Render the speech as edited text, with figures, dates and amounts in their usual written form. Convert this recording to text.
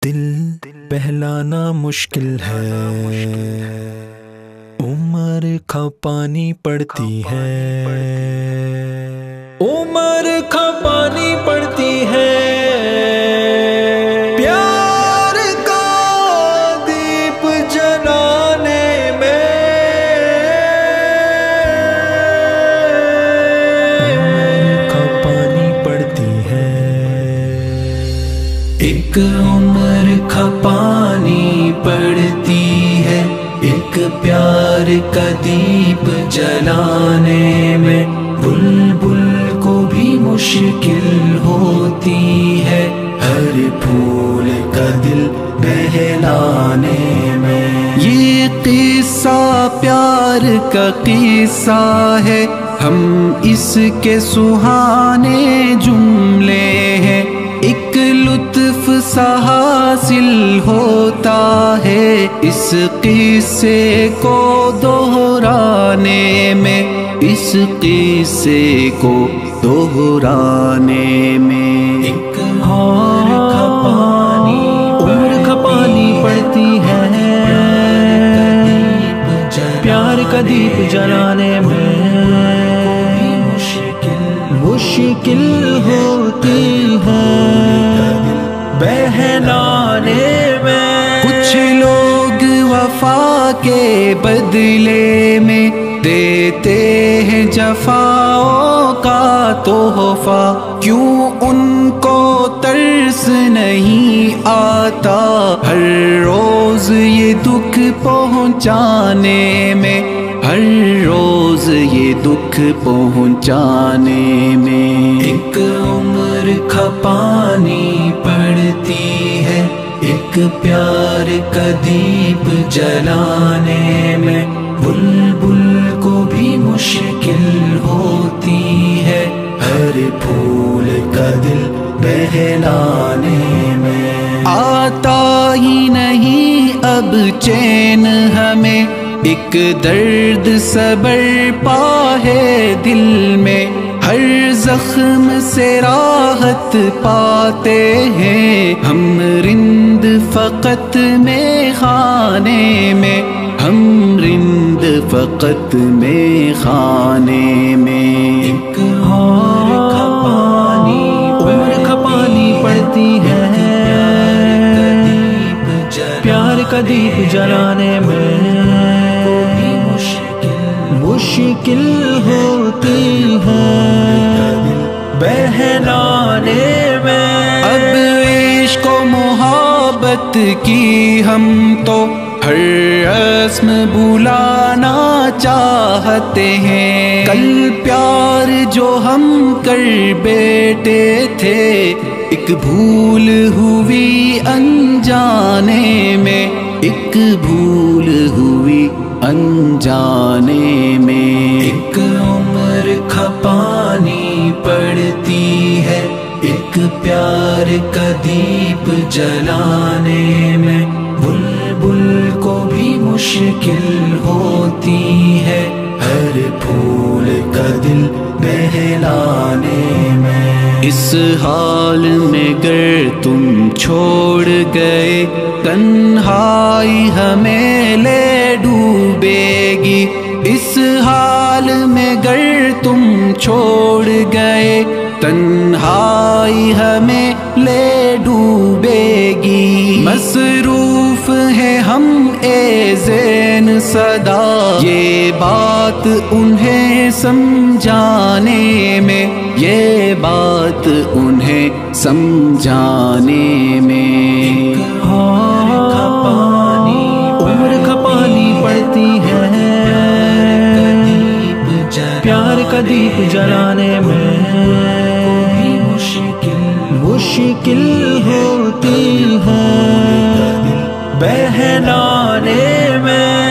دل بہلانا مشکل ہے، عمر کھپانی پڑتی ہے، عمر کھپانی پڑتی ہے، پیار کا دیپ جلانے میں عمر کھپانی پڑتی ہے، ایک عمر کھپانی پڑتی ہے، ایک پیار کا دیپ جلانے میں بلبل کو بھی مشکل ہوتی ہے، ہر پھول کا دل بہلانے میں۔ یہ قصہ پیار کا قصہ ہے، ہم اس کے سہانے جملے ہیں، ایک لطف سا حاصل ہوتا ہے اس قصے کو دہرانے میں، اس قصے کو دہرانے میں۔ ایک عمر کھپانی پڑتی ہے، پیار کا دیپ جلانے میں مشکل ہوتی ہے بہلانے میں۔ کچھ لوگ وفا کے بدلے میں دیتے ہیں جفاؤں کا تحفہ، کیوں ان کو ترس نہیں آتا ہر روز یہ دکھ پہنچانے میں، ہر روز یہ دکھ پہنچانے میں۔ ایک عمر کھپانی پڑتی ہے، ایک پیار کا دیپ جلانے میں بلبل کو بھی مشکل ہوتی ہے، ہر پھول کا دل بہلانے میں۔ آتا ہی نہیں اب چین ہمیں، ایک درد صبر پا ہے دل میں، ہر زخم سے راحت پاتے ہیں ہم رند فقط میں خانے میں، ہم رند فقط میں خانے میں۔ ایک عمر کھپانی پڑتی ہے، پیار کا دیپ جلانے میں مشکل ہوتی ہے بہلانے میں۔ اب عشق و محبت کی ہم تو ہر رسم بھلانا چاہتے ہیں، کل پیار جو ہم کر بیٹھے تھے ایک بھول ہوئی انجانے میں، ایک بھول ہوئی انجانے میں۔ ایک عمر کھپانی پڑتی ہے، ایک پیار کا دیپ جلانے میں بلبل کو بھی مشکل ہوتی ہے، ہر پھول کا دل بہلانے میں۔ اس حال میں گر تم چھوڑ گئے تنہائی ہمیں لے ڈوبے گی، اس حال میں گر تم چھوڑ گئے تنہائی ہمیں لے ڈوبے گی، مصروف ہیں ہم اے زین صدا یہ بات انہیں سمجھانے میں، یہ بات انہیں سمجھانے میں۔ عمر کھپانی پڑتی ہے، پیار کا دیپ جلانے میں مشکل ہوتی ہے بہلانے میں۔